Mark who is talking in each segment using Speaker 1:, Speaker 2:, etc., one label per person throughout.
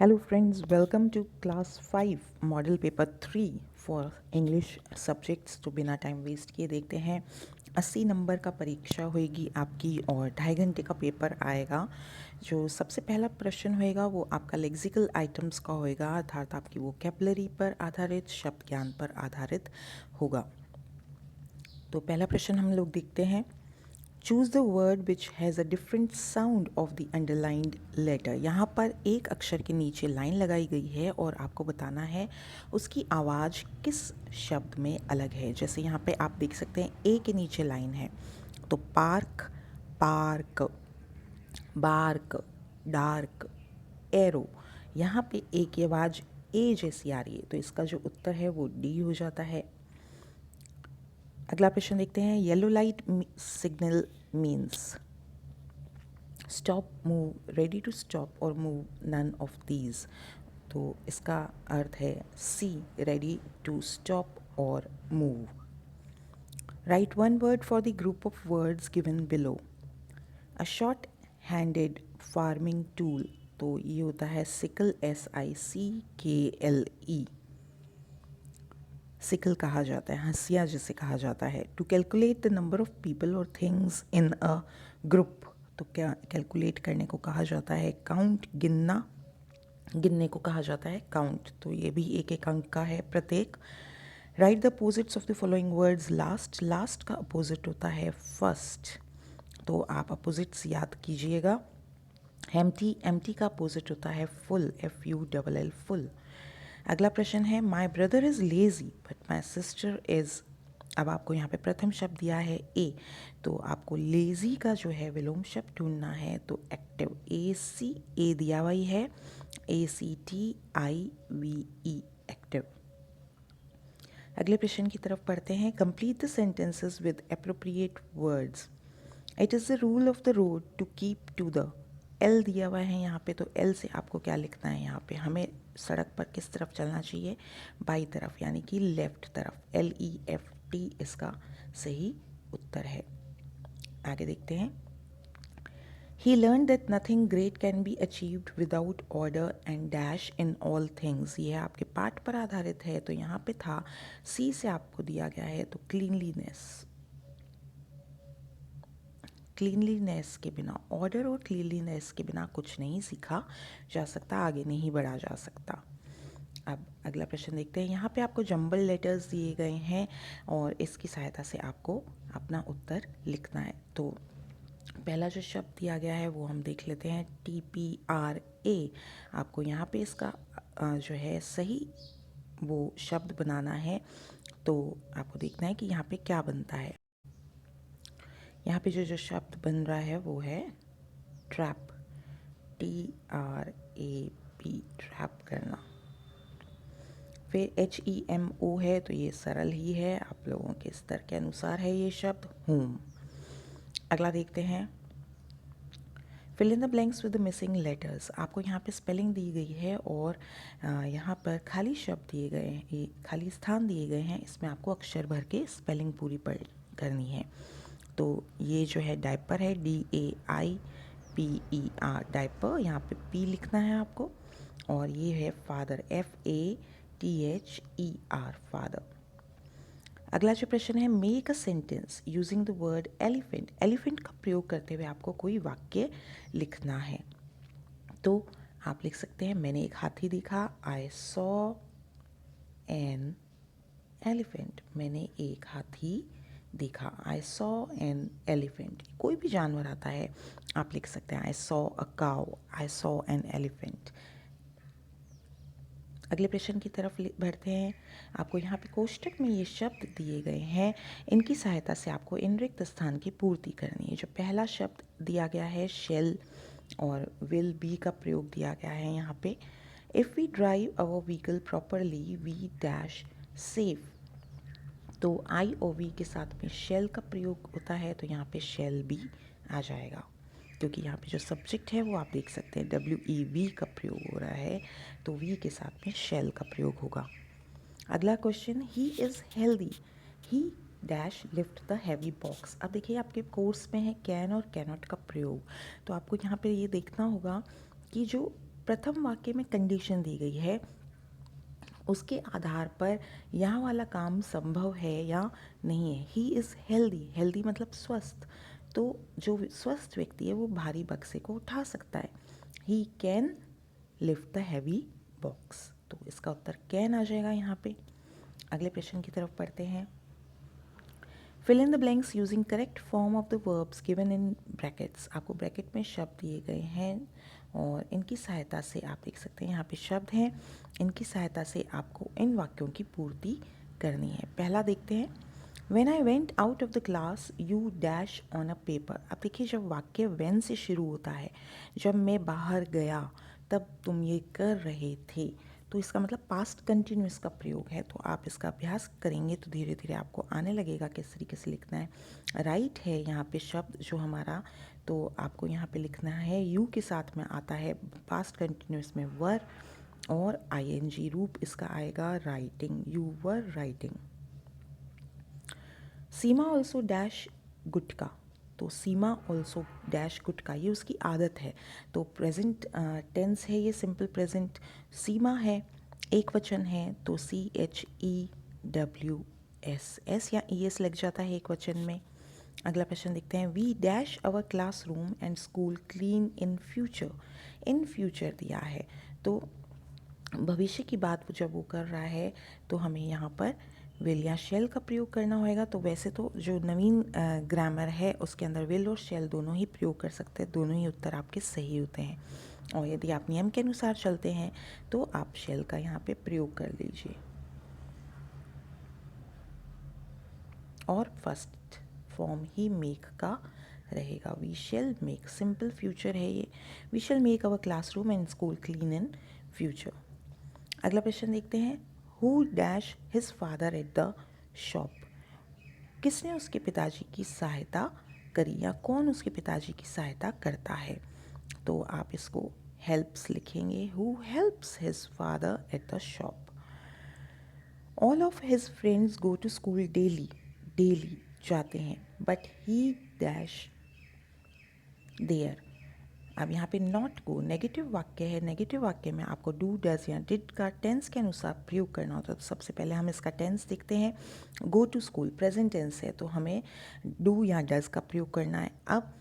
Speaker 1: Hello friends, welcome to class 5 model paper 3 for English subjects. तो बिना time waste किए देखते हैं 80 नंबर का परीक्षा होएगी आपकी और 2.5 घंटे का पेपर आएगा। जो सबसे पहला प्रश्न होएगा वो आपका लेक्सिकल आइटम्स का होएगा, अर्थात आपकी वोकैबुलरी पर आधारित, शब्द ज्ञान पर आधारित होगा। तो पहला प्रश्न हम लोग देखते हैं। Choose the word which has a different sound of the underlined letter. यहाँ पर एक अक्षर के नीचे लाइन लगाई गई है और आपको बताना है उसकी आवाज़ किस शब्द में अलग है। जैसे यहाँ पे आप देख सकते हैं ए के नीचे लाइन है, तो park, park, bark, dark, arrow. यहाँ पे ए की आवाज़ ए जैसी आ रही है, तो इसका जो उत्तर है वो डी हो जाता है। अगला प्रश्न देखते हैं। Yellow light signal means stop, move, ready to stop और मूव, नन ऑफ दीज। तो इसका अर्थ है सी, रेडी टू स्टॉप और move. Write one word for the group of words given below. A short handed farming tool, तो ये होता है सिकल, SICKLE। सिकल कहा जाता है, हंसिया जिसे कहा जाता है। To calculate the number of people और थिंग्स इन अ ग्रुप, तो क्या कैलकुलेट करने को कहा जाता है काउंट, गिनना, गिनने को कहा जाता है काउंट। तो ये भी एक एक अंक का है प्रत्येक। Right the opposites of the following words last. Last का अपोजिट होता है फर्स्ट, तो आप अपोजिट्स याद कीजिएगा। एम्प्टी, एम्प्टी का अपोजिट होता है फुल, FULL, फुल। अगला प्रश्न है my brother is lazy but my sister is. अब आपको यहाँ पे प्रथम शब्द दिया है ए, तो आपको लेज़ी का जो है विलोम शब्द ढूंढना है। तो एक्टिव, AC, ए दिया हुआ ही है, ACTIVE, एक्टिव। अगले प्रश्न की तरफ पढ़ते हैं। Complete the sentences with appropriate words. It is the rule of the road to keep to the. L दिया हुआ है यहाँ पे, तो एल से आपको क्या लिखना है। यहाँ पे हमें सड़क पर किस तरफ चलना चाहिए, बाई तरफ, यानी कि लेफ्ट तरफ। LEFT इसका सही उत्तर है। आगे देखते हैं। He learned that nothing great can be achieved without order and dash in all things। ये आपके पाठ पर आधारित है, तो यहाँ पे था सी से आपको दिया गया है, तो क्लीनलीनेस। क्लीनलीनेस के बिना, ऑर्डर और क्लीनलीनेस के बिना कुछ नहीं सीखा जा सकता, आगे नहीं बढ़ा जा सकता। अब अगला प्रश्न देखते हैं। यहाँ पे आपको जंबल लेटर्स दिए गए हैं और इसकी सहायता से आपको अपना उत्तर लिखना है। तो पहला जो शब्द दिया गया है वो हम देख लेते हैं, TPRA। आपको यहाँ पे इसका जो है सही वो शब्द बनाना है। तो आपको देखना है कि यहाँ पे क्या बनता है। यहाँ पे जो जो शब्द बन रहा है वो है ट्रैप, TRAP, ट्रैप करना। फिर HEMO है, तो ये सरल ही है, आप लोगों के स्तर के अनुसार है ये शब्द, होम। अगला देखते हैं। Fill in the blanks with the missing letters. आपको यहाँ पे स्पेलिंग दी गई है और यहाँ पर खाली शब्द दिए गए हैं, ये खाली स्थान दिए गए हैं, इसमें आपको अक्षर भर के स्पेलिंग पूरी पढ़ करनी है। तो ये जो है डायपर है, DAIPER, डायपर, यहाँ पे P लिखना है आपको। और ये है फादर, FATHER, फादर। अगला जो प्रश्न है, make a sentence using the word elephant. Elephant का प्रयोग करते हुए आपको कोई वाक्य लिखना है। तो आप लिख सकते हैं, मैंने एक हाथी देखा, आई सॉ एन एलिफेंट। मैंने एक हाथी देखा, आई सॉ एन एलिफेंट। कोई भी जानवर आता है आप लिख सकते हैं, I saw a cow, I saw an elephant. अगले प्रश्न की तरफ बढ़ते हैं। आपको यहाँ पे कोष्टक में ये शब्द दिए गए हैं, इनकी सहायता से आपको इन रिक्त स्थान की पूर्ति करनी है। जो पहला शब्द दिया गया है शेल और विल बी का प्रयोग दिया गया है यहाँ पे। If we drive our vehicle properly we dash safe. तो IOV के साथ में शेल का प्रयोग होता है, तो यहाँ पे शेल भी आ जाएगा, क्योंकि यहाँ पे जो सब्जेक्ट है वो आप देख सकते हैं WEV का प्रयोग हो रहा है, तो वी के साथ में शेल का प्रयोग होगा। अगला question, he is healthy, he dash lift the heavy box. अब देखिए आपके कोर्स में है कैन और कैनॉट का प्रयोग, तो आपको यहाँ पे ये देखना होगा कि जो प्रथम वाक्य में कंडीशन दी गई है, उसके आधार पर यहाँ वाला काम संभव है या नहीं है। ही इज़ हेल्दी, हेल्दी मतलब स्वस्थ, तो जो स्वस्थ व्यक्ति है वो भारी बक्से को उठा सकता है। He can lift the heavy box, तो इसका उत्तर कैन आ जाएगा यहाँ पे। अगले प्रश्न की तरफ पढ़ते हैं। Fill in the blanks using correct form of the verbs given in brackets. आपको ब्रैकेट में शब्द दिए गए हैं और इनकी सहायता से आप देख सकते हैं यहाँ पे शब्द हैं, इनकी सहायता से आपको इन वाक्यों की पूर्ति करनी है। पहला देखते हैं, When I went out of the class, you dash on a paper। अब देखिए जब वाक्य when से शुरू होता है, जब मैं बाहर गया तब तुम ये कर रहे थे, तो इसका मतलब पास्ट कंटिन्यूस का प्रयोग है। तो आप इसका अभ्यास करेंगे तो धीरे धीरे आपको आने लगेगा किस तरीके से लिखना है। राइट है यहाँ पे शब्द जो हमारा, तो आपको यहाँ पे लिखना है यू के साथ में आता है पास्ट कंटिन्यूस में वर, और आईएनजी रूप इसका आएगा writing, you were writing. Seema also dash गुटका, तो सीमा ऑल्सो डैश गुटका, ये उसकी आदत है। तो प्रेजेंट टेंस है ये, सिंपल प्रेजेंट। सीमा है, एक वचन है, तो CHEWS या ES लग जाता है एक वचन में। अगला प्रश्न देखते हैं, we dash our classroom and school clean in future. In future दिया है, तो भविष्य की बात जब वो कर रहा है तो हमें यहाँ पर विल या शेल का प्रयोग करना होगा। तो वैसे तो जो नवीन ग्रामर है उसके अंदर विल और शेल दोनों ही प्रयोग कर सकते हैं, दोनों ही उत्तर आपके सही होते हैं। और यदि आप नियम के अनुसार चलते हैं तो आप शेल का यहाँ पे प्रयोग कर लीजिए। और फर्स्ट फॉर्म ही मेक का रहेगा, we shall make, simple future है ये, we shall make our classroom and school clean in future. अगला प्रश्न देखते हैं, who dash his father at the shop. किसने उसके पिताजी की सहायता करी, या कौन उसके पिताजी की सहायता करता है। तो आप इसको हेल्प्स लिखेंगे, who helps his father at the shop. All of his friends go to school daily, daily जाते हैं, बट ही डैश देयर। अब यहाँ पे नॉट गो नेगेटिव वाक्य है, नेगेटिव वाक्य में आपको डू डज या डिड का टेंस के अनुसार प्रयोग करना होता है। तो सबसे पहले हम इसका टेंस देखते हैं। Go to school present tense है, तो हमें डू या डज का प्रयोग करना है। अब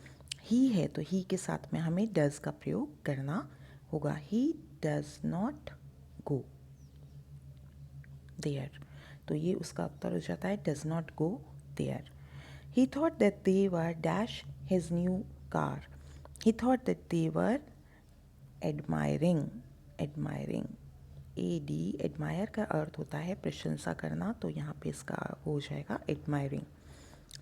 Speaker 1: ही है तो ही के साथ में हमें डज का प्रयोग करना होगा। He does not go there, तो ये उसका उत्तर हो जाता है does not go there. He thought that they were dash his new car. He thought that they were admiring, admiring, AD, admire का अर्थ होता है प्रशंसा करना, तो यहाँ पे इसका हो जाएगा admiring।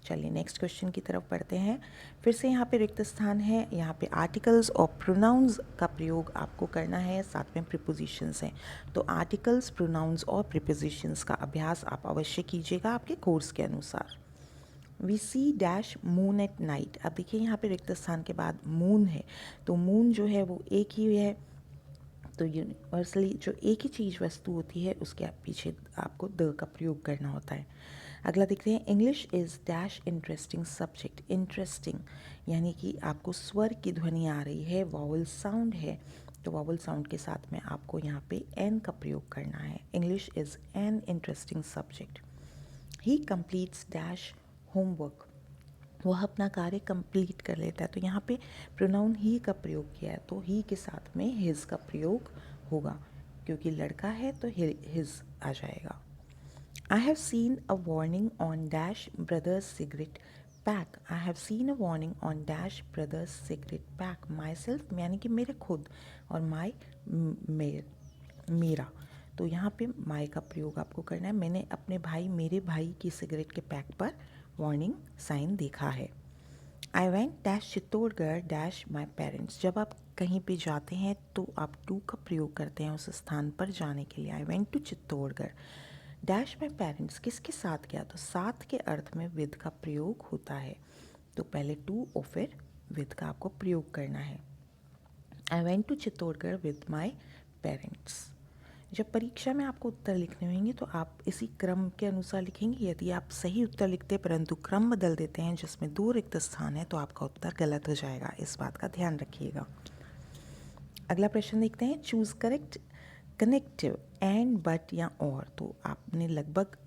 Speaker 1: चलिए नेक्स्ट क्वेश्चन की तरफ बढ़ते हैं। फिर से यहाँ पे रिक्त स्थान है, यहाँ पे आर्टिकल्स और प्रोनाउंस का प्रयोग आपको करना है, साथ में प्रीपोजिशंस हैं। तो आर्टिकल्स, प्रोनाउंस और प्रीपोजिशंस का अभ्यास आप अवश्य कीजिएगा आपके कोर्स के अनुसार। We see dash moon at night. अब देखिए यहाँ पे रिक्त स्थान के बाद मून है, तो मून जो है वो एक ही है, तो यूनिवर्सली जो एक ही चीज़ वस्तु होती है उसके पीछे आपको द का प्रयोग करना होता है। अगला देखते हैं, English is dash interesting subject. Interesting यानी कि आपको स्वर की ध्वनि आ रही है, वॉवल साउंड है, तो वॉवल साउंड के साथ में आपको यहाँ पे एन का प्रयोग करना है। English is an interesting subject. He completes dash homework, वह अपना कार्य कंप्लीट कर लेता है। तो यहाँ पे प्रोनाउन ही का प्रयोग किया है, तो ही के साथ में हिज का प्रयोग होगा, क्योंकि लड़का है तो हिज आ जाएगा। I have seen a warning on dash brothers cigarette pack. I have seen a warning on dash brothers cigarette pack. My self यानी कि मेरे खुद, और माई मेरा, तो यहाँ पे माई का प्रयोग आपको करना है। मैंने अपने भाई, मेरे भाई की सिगरेट के पैक पर वार्निंग साइन देखा है। I went dash Chittorgarh dash my parents. जब आप कहीं पे जाते हैं तो आप टू का प्रयोग करते हैं उस स्थान पर जाने के लिए। I went to Chittorgarh dash my parents, किसके साथ गया, तो साथ के अर्थ में विद का प्रयोग होता है, तो पहले टू और फिर विद का आपको प्रयोग करना है। I went to Chittorgarh with my parents. जब परीक्षा में आपको उत्तर लिखने होंगे तो आप इसी क्रम के अनुसार लिखेंगे। यदि आप सही उत्तर लिखते परंतु क्रम बदल देते हैं जिसमें 2 रिक्त स्थान है तो आपका उत्तर गलत हो जाएगा, इस बात का ध्यान रखिएगा। अगला प्रश्न देखते हैं, choose correct connective and but या और। तो आपने लगभग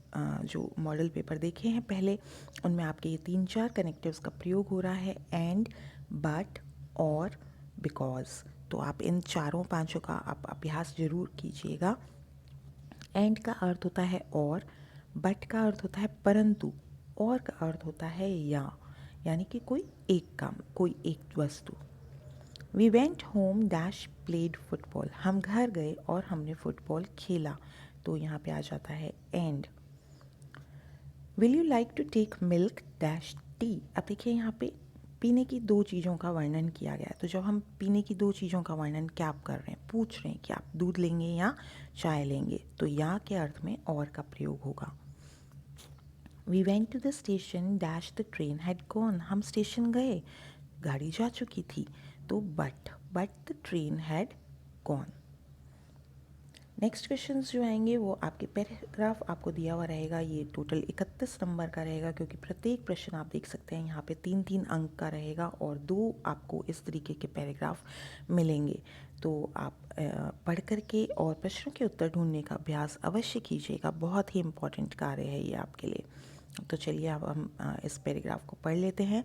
Speaker 1: जो मॉडल पेपर देखे हैं पहले, उनमें आपके ये 3-4 कनेक्टिव्स का प्रयोग हो रहा है, एंड, बट, और, बिकॉज। तो आप इन चारों पांचों का आप अभ्यास जरूर कीजिएगा। एंड का अर्थ होता है और, बट का अर्थ होता है परंतु, और का अर्थ होता है या, यानी कि कोई एक काम, कोई एक वस्तु। We went home dash played football, हम घर गए और हमने फुटबॉल खेला। तो यहाँ पे आ जाता है and. Will you like to take milk dash tea. अब देखिए यहाँ पे पीने की दो चीज़ों का वर्णन किया गया है। तो जब हम पीने की दो चीज़ों का वर्णन क्या आप कर रहे हैं, पूछ रहे हैं कि आप दूध लेंगे या चाय लेंगे, तो या के अर्थ में और का प्रयोग होगा। We went to the station dash the train had gone, हम स्टेशन गए, गाड़ी जा चुकी थी। तो but the train had gone. Next question जो आएंगे वो आपके पैराग्राफ आपको दिया हुआ रहेगा, ये टोटल 31 नंबर का रहेगा, क्योंकि प्रत्येक प्रश्न आप देख सकते हैं यहाँ पे 3-3 अंक का रहेगा और 2 आपको इस तरीके के पैराग्राफ मिलेंगे। तो आप पढ़ करके और प्रश्नों के उत्तर ढूंढने का अभ्यास अवश्य कीजिएगा, बहुत ही इम्पॉर्टेंट कार्य है ये आपके लिए। तो चलिए अब हम इस पैराग्राफ को पढ़ लेते हैं।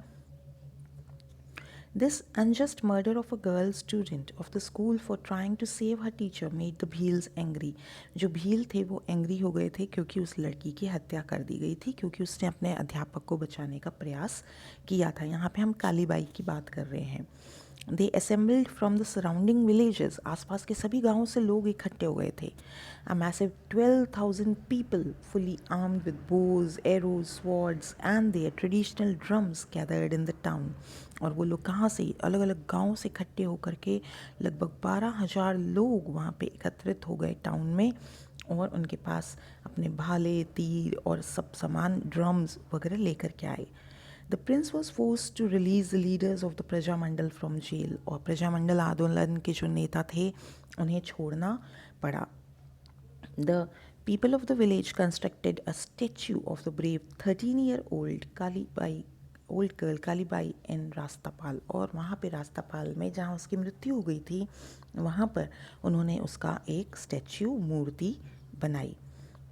Speaker 1: This unjust murder of a girl student of the school for trying to save her teacher made the Bheels angry. जो भील थे वो एंग्री हो गए थे क्योंकि उस लड़की की हत्या कर दी गई थी, क्योंकि उसने अपने अध्यापक को बचाने का प्रयास किया था। यहाँ पे हम कालीबाई की बात कर रहे हैं। They assembled from the surrounding villages. आसपास के सभी गांवों से लोग इकट्ठे हो गए थे। A massive 12,000 people, fully armed with bows, arrows, swords, and their traditional drums, gathered in the town. और वो लोग कहाँ से, अलग अलग गांवों से इकट्ठे होकर के लगभग 12,000 लोग वहाँ पे एकत्रित हो गए टाउन में, और उनके पास अपने भाले, तीर और सब सामान, ड्रम्स वगैरह लेकर के आए। The prince was forced to release the leaders of the Prajamandal from jail. और प्रजामंडल आंदोलन के जो नेता थे उन्हें छोड़ना पड़ा। The people of the village constructed a statue of the brave 13-year-old old girl Kalibai in Rastapal. और वहाँ पे रास्तापाल में जहाँ उसकी मृत्यु हो गई थी, वहाँ पर उन्होंने उसका एक स्टैच्यू, मूर्ति बनाई।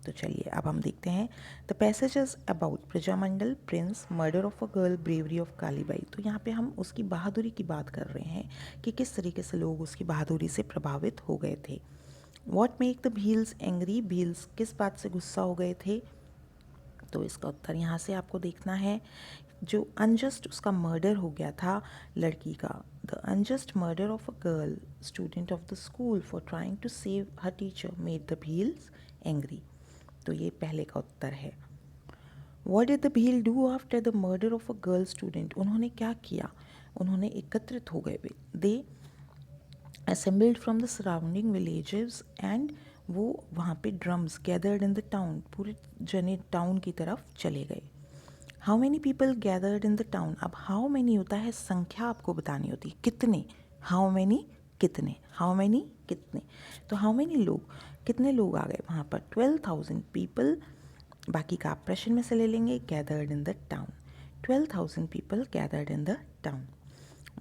Speaker 1: तो चलिए अब हम देखते हैं the passages about Prajamandal Prince, murder of a girl, bravery of Kalibai. तो यहाँ पे हम उसकी बहादुरी की बात कर रहे हैं कि किस तरीके से लोग उसकी बहादुरी से प्रभावित हो गए थे। What make the Bhils angry, Bhils किस बात से गुस्सा हो गए थे, तो इसका उत्तर यहाँ से आपको देखना है। जो अनजस्ट उसका मर्डर हो गया था लड़की का, the unjust murder of a girl student of the school for trying to save her teacher made the Bhils angry. तो ये पहले का उत्तर है। What did the Bhil do after the murder of a girl student? उन्होंने क्या किया, उन्होंने एकत्रित हो गए। They assembled from the surrounding villages and वो वहाँ पे drums gathered in the town, पूरे जने टाउन की तरफ चले गए। How many people gathered in the town? अब how many होता है संख्या आपको बतानी होती है, कितने, how many कितने, how many कितने। तो how many लोग, कितने लोग आ गए वहाँ पर, 12,000 people। बाकी का आप प्रश्न में से ले लेंगे, gathered in the town, 12,000 people gathered in the town.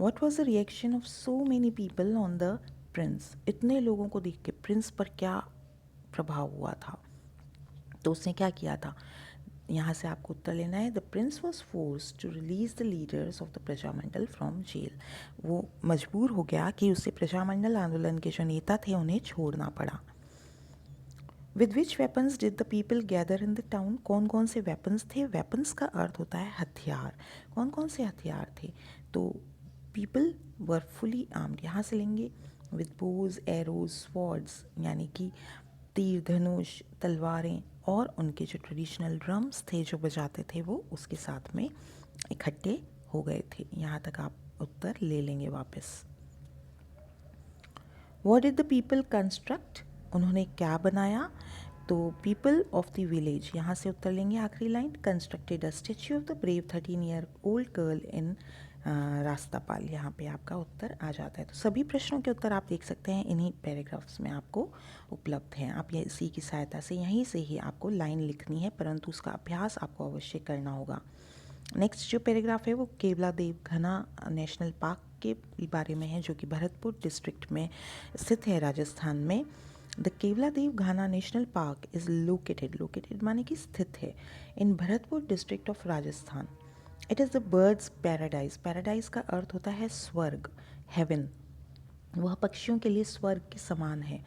Speaker 1: What was the reaction of so many people on the prince? इतने लोगों को देख के प्रिंस पर क्या प्रभाव हुआ था, तो उसने क्या किया था, यहाँ से आपको उत्तर लेना है। The prince was force to release the leaders of the Prajamandal from jail. वो मजबूर हो गया कि उसे प्रजामंडल आंदोलन के जो नेता थे उन्हें छोड़ना पड़ा। With which weapons did the people gather in the town? कौन कौन से वेपन्स थे? वेपन्स का अर्थ होता है हथियार। कौन कौन से हथियार थे? तो पीपल वर फुली आर्म्ड, यहाँ से लेंगे विद बोज, एरोज, स्वॉर्ड्स, यानी कि तीर, धनुष, तलवारें, और उनके जो ट्रेडिशनल ड्रम्स थे जो बजाते थे वो उसके साथ में इकट्ठे हो गए थे। यहाँ तक आप उत्तर ले लेंगे वापस। What did the people construct? उन्होंने क्या बनाया? तो पीपल ऑफ द विलेज, यहाँ से उत्तर लेंगे आखिरी line, constructed a statue of the brave 13-year-old girl in Rastapal. यहाँ पे आपका उत्तर आ जाता है। तो सभी प्रश्नों के उत्तर आप देख सकते हैं इन्हीं पैराग्राफ्स में आपको उपलब्ध हैं। आप ये इसी की सहायता से यहीं से ही आपको लाइन लिखनी है, परंतु उसका अभ्यास आपको अवश्य करना होगा। नेक्स्ट जो पैराग्राफ है वो केवलादेव घना नेशनल पार्क के बारे में है जो कि भरतपुर डिस्ट्रिक्ट में स्थित है राजस्थान में। The Keoladeo Ghana national park is located माने कि स्थित है in Bharatpur district of Rajasthan. It is the birds paradise. Paradise का अर्थ होता है स्वर्ग, हेवन। वह पक्षियों के लिए स्वर्ग के समान है।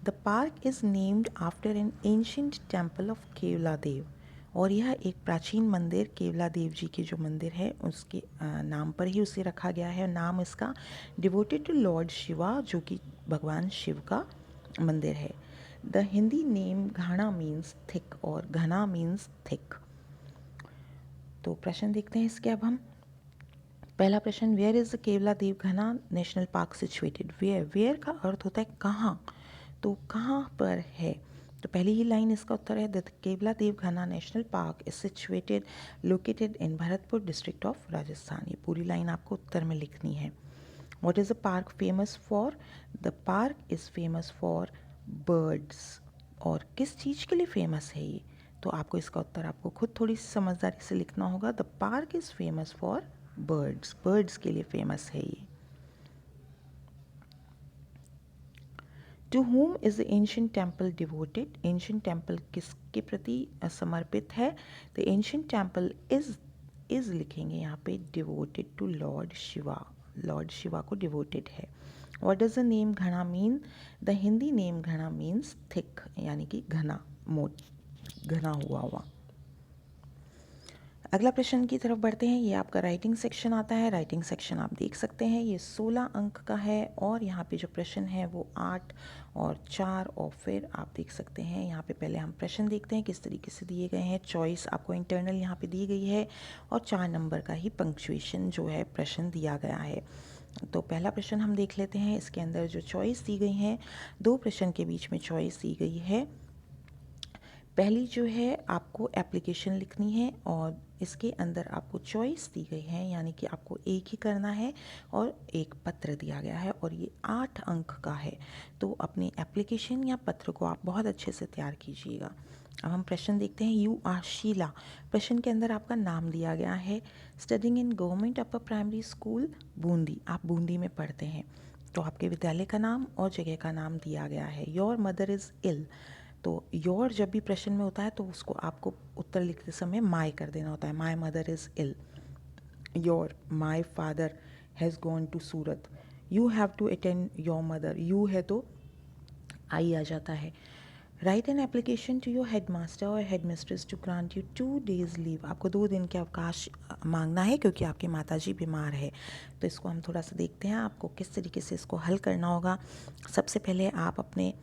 Speaker 1: The park is named after an ancient temple of Keoladeo. और यह एक प्राचीन मंदिर केवलादेव जी के जो मंदिर है उसके नाम पर ही उसे रखा गया है। नाम इसका डिवोटेड टू लॉर्ड शिवा, जो कि भगवान शिव का मंदिर है। The Hindi name Ghana means thick और घना मीन्स थिक। तो प्रश्न देखते हैं इसके अब हम। पहला प्रश्न, वेयर इज़ द केवलादेव घना नेशनल पार्क सिचुएटेड। वेयर का अर्थ होता है कहाँ, तो कहाँ पर है। तो पहली ही लाइन इसका उत्तर है, द केवलादेव घना national park is situated located in Bharatpur district of Rajasthan. ये पूरी लाइन आपको उत्तर में लिखनी है। What is the park famous for. The park is famous for birds. और किस चीज़ के लिए फेमस है ये, तो आपको इसका उत्तर आपको खुद थोड़ी सी समझदारी से लिखना होगा। The park is famous for birds, birds के लिए फेमस है ये। To home is the ancient temple devoted. Ancient temple किसके प्रति समर्पित है। द एंशियंट टेम्पल इज़ लिखेंगे यहाँ पे devoted to lord Shiva, lord Shiva को डिवोटेड है। What does the name ghana mean. The Hindi name ghana means thick, यानी कि घना, मोट, घना हुआ। अगला प्रश्न की तरफ बढ़ते हैं। ये आपका राइटिंग सेक्शन आता है। राइटिंग सेक्शन आप देख सकते हैं, ये 16 अंक का है और यहाँ पे जो प्रश्न है वो 8 और 4 और फिर आप देख सकते हैं यहाँ पे पहले हम प्रश्न देखते हैं किस तरीके से दिए गए हैं। चॉइस आपको इंटरनल यहाँ पे दी गई है और 4 नंबर का ही पंक्चुएशन जो है प्रश्न दिया गया है। तो पहला प्रश्न हम देख लेते हैं। इसके अंदर जो चॉइस दी गई हैं, 2 प्रश्न के बीच में चॉइस दी गई है। पहली जो है आपको एप्लीकेशन लिखनी है और इसके अंदर आपको चॉइस दी गई है, यानी कि आपको एक ही करना है और एक पत्र दिया गया है और ये 8 अंक का है। तो अपनी एप्लीकेशन या पत्र को आप बहुत अच्छे से तैयार कीजिएगा। अब हम प्रश्न देखते हैं। You are Sheela. प्रश्न के अंदर आपका नाम दिया गया है। Studying in government upper primary school Bundi, आप बूंदी में पढ़ते हैं। तो आपके विद्यालय का नाम और जगह का नाम दिया गया है। योर मदर इज़ इल। तो योर जब भी प्रश्न में होता है तो उसको आपको उत्तर लिखते समय माई कर देना होता है। My mother is ill. Your, my father has gone to Surat. You have to attend your mother, you है तो आई आ जाता है। Write an application to your head master और head mistress to grant you 2 days leave. आपको 2 दिन के अवकाश मांगना है क्योंकि आपके माताजी बीमार है। तो इसको हम थोड़ा सा देखते हैं आपको किस तरीके से इसको हल करना होगा। सबसे पहले आप अपने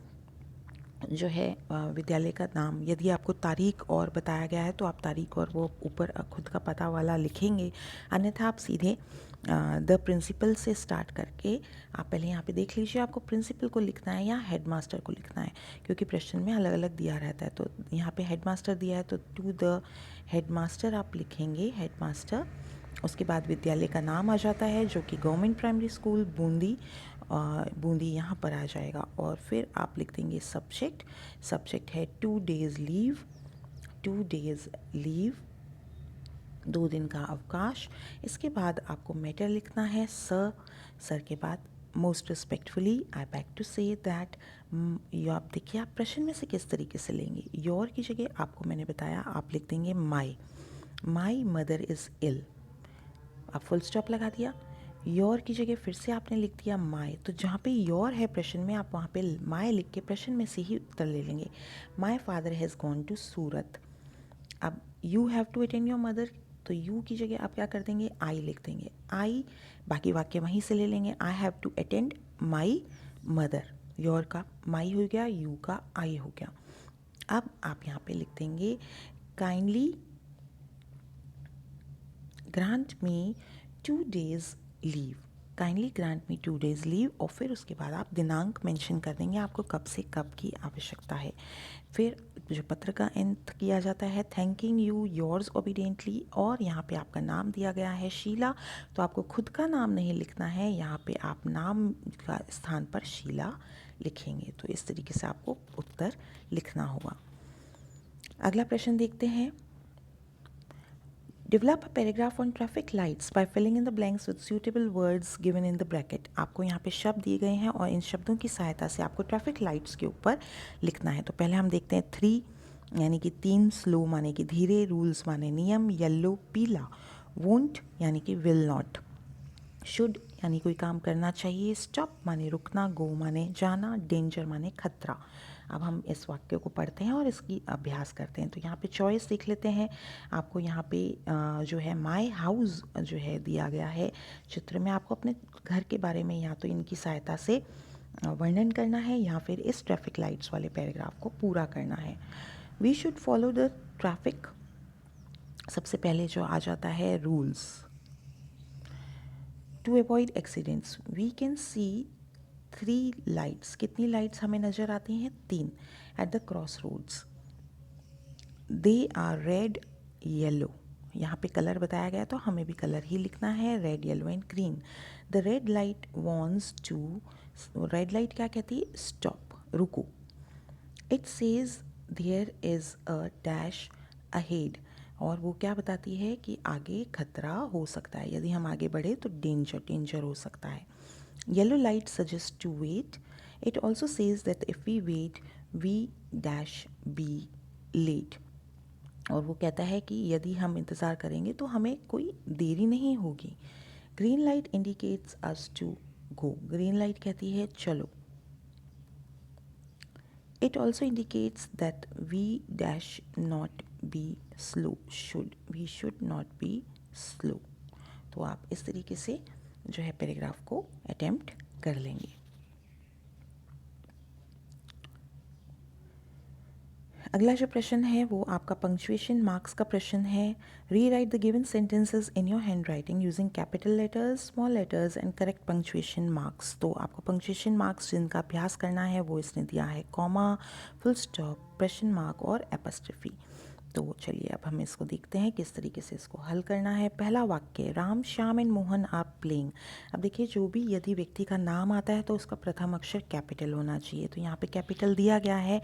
Speaker 1: जो है विद्यालय का नाम, यदि आपको तारीख और बताया गया है तो आप तारीख और वो ऊपर खुद का पता वाला लिखेंगे, अन्यथा आप सीधे द प्रिंसिपल से स्टार्ट करके आप पहले यहाँ पे देख लीजिए आपको प्रिंसिपल को लिखना है या हेडमास्टर को लिखना है, क्योंकि प्रश्न में अलग अलग दिया रहता है। तो यहाँ पे हेडमास्टर दिया है तो टू द हेडमास्टर आप लिखेंगे, हेडमास्टर। उसके बाद विद्यालय का नाम आ जाता है जो कि government primary school Bundi, Bundi यहाँ पर आ जाएगा। और फिर आप लिख देंगे सब्जेक्ट। सब्जेक्ट है 2 days लीव, 2 days लीव, 2 दिन का अवकाश। इसके बाद आपको मैटर लिखना है सर। सर के बाद most respectfully I back to say that. ये आप देखिए आप प्रश्न में से किस तरीके से लेंगे। योर की जगह आपको मैंने बताया आप लिख देंगे माई। माई मदर इज़ इल, आप फुल स्टॉप लगा दिया। योर की जगह फिर से आपने लिख दिया माई। तो जहाँ पे योर है प्रश्न में आप वहाँ पे माई लिख के प्रश्न में से ही उत्तर ले लेंगे। My father has gone to Surat. अब you have to attend your mother, तो यू की जगह आप क्या कर देंगे, आई लिख देंगे। आई, बाकी वाक्य वहीं से ले लेंगे। I have to attend my mother. Your का माई हो गया, यू का आई हो गया। अब आप यहाँ पे लिख देंगे काइंडली ग्रांट मी 2 days लीव। काइंडली ग्रांट मी 2 days लीव। और फिर उसके बाद आप दिनांक मेंशन कर देंगे आपको कब से कब की आवश्यकता है। फिर जो पत्र का अंत किया जाता है थैंकिंग यू योर्स ओबीडियंटली, और यहाँ पे आपका नाम दिया गया है शीला। तो आपको खुद का नाम नहीं लिखना है, यहाँ पे आप नाम का स्थान पर शीला लिखेंगे। तो इस तरीके से आपको उत्तर लिखना होगा। अगला प्रश्न देखते हैं। Develop a paragraph on traffic lights by filling in the blanks with suitable words given in the bracket. आपको यहाँ पे शब्द दिए गए हैं और इन शब्दों की सहायता से आपको ट्रैफिक लाइट्स के ऊपर लिखना है। तो पहले हम देखते हैं 3 यानी कि 3, स्लो माने कि धीरे, रूल्स माने नियम, येलो पीला, वोंट यानी कि विल नॉट, शुड यानी कोई काम करना चाहिए, स्टॉप माने रुकना, गो माने जाना, डेंजर माने खतरा। अब हम इस वाक्य को पढ़ते हैं और इसकी अभ्यास करते हैं। तो यहाँ पे चॉइस देख लेते हैं। आपको यहाँ पे जो है माय हाउस जो है दिया गया है चित्र में। आपको अपने घर के बारे में या तो इनकी सहायता से वर्णन करना है या फिर इस ट्रैफिक लाइट्स वाले पैराग्राफ को पूरा करना है। We should follow the traffic. सबसे पहले जो आ जाता है rules. To avoid accidents we can see 3 lights. कितनी लाइट्स हमें नज़र आती हैं? 3 at the cross roads. They are red yellow. यहाँ पे कलर बताया गया तो हमें भी कलर ही लिखना है, red yellow and green. The red light wants to, red light क्या कहती है? स्टॉप, रुको। It says there is a dash ahead, और वो क्या बताती है कि आगे खतरा हो सकता है, यदि हम आगे बढ़े तो डेंजर हो सकता है। Yellow light suggest to wait. It also says that if we wait we dash be late, और वो कहता है कि यदि हम इंतज़ार करेंगे तो हमें कोई देरी नहीं होगी। Green light indicates us to go, green light कहती है चलो। It also indicates that we dash not be slow, we should not be slow। तो आप इस तरीके से जो है पैराग्राफ को अटेम्प्ट कर लेंगे। अगला जो प्रश्न है वो आपका पंक्चुएशन मार्क्स का प्रश्न है। री right the given sentences in your hand writing using capital letters, small letters and correct punctuation marks. तो आपको पंक्चुएशन मार्क्स जिनका अभ्यास करना है वो इसने दिया है कॉमा, फुल स्टॉप, प्रश्न मार्क और एपस्ट्रफी। तो चलिए अब हम इसको देखते हैं किस तरीके से इसको हल करना है। पहला वाक्य, Ram Shyam and Mohan are playing. अब देखिए जो भी यदि व्यक्ति का नाम आता है तो उसका प्रथम अक्षर कैपिटल होना चाहिए। तो यहाँ पे कैपिटल दिया गया है,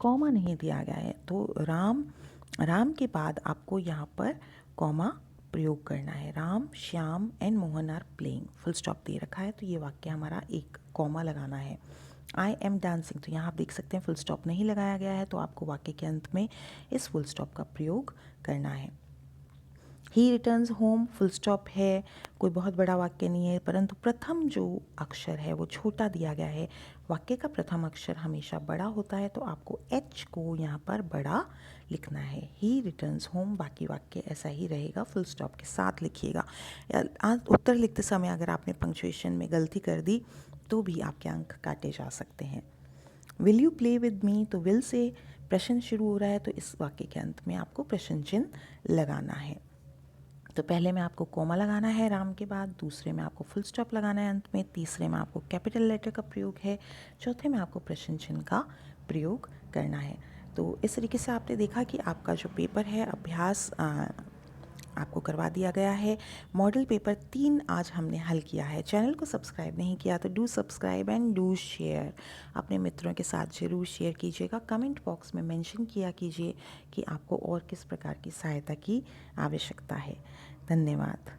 Speaker 1: कॉमा नहीं दिया गया है। तो राम के बाद आपको यहाँ पर कॉमा प्रयोग करना है। Ram Shyam and Mohan are playing, full stop दे रखा है तो ये वाक्य हमारा एक कॉमा लगाना है। आई एम डांसिंग, तो यहाँ आप देख सकते हैं फुल स्टॉप नहीं लगाया गया है, तो आपको वाक्य के अंत में इस फुल स्टॉप का प्रयोग करना है। ही रिटर्न्स होम, फुल स्टॉप है, कोई बहुत बड़ा वाक्य नहीं है, परंतु प्रथम जो अक्षर है वो छोटा दिया गया है। वाक्य का प्रथम अक्षर हमेशा बड़ा होता है, तो आपको एच को यहाँ पर बड़ा लिखना है। ही रिटर्न्स होम, बाकी वाक्य ऐसा ही रहेगा, फुल स्टॉप के साथ लिखिएगा। उत्तर लिखते समय अगर आपने पंक्चुएशन में गलती कर दी तो भी आपके अंक काटे जा सकते हैं। Will you play with me, तो विल से प्रश्न शुरू हो रहा है, तो इस वाक्य के अंत में आपको प्रश्न चिन्ह लगाना है। तो पहले में आपको कोमा लगाना है राम के बाद, दूसरे में आपको फुल स्टॉप लगाना है अंत में, तीसरे में आपको कैपिटल लेटर का प्रयोग है, चौथे में आपको प्रश्न चिन्ह का प्रयोग करना है। तो इस तरीके से आपने देखा कि आपका जो पेपर है अभ्यास आपको करवा दिया गया है। मॉडल पेपर 3 आज हमने हल किया है। चैनल को सब्सक्राइब नहीं किया तो do subscribe and do share. अपने मित्रों के साथ ज़रूर शेयर कीजिएगा। कमेंट बॉक्स में मेंशन किया कीजिए कि आपको और किस प्रकार की सहायता की आवश्यकता है। धन्यवाद।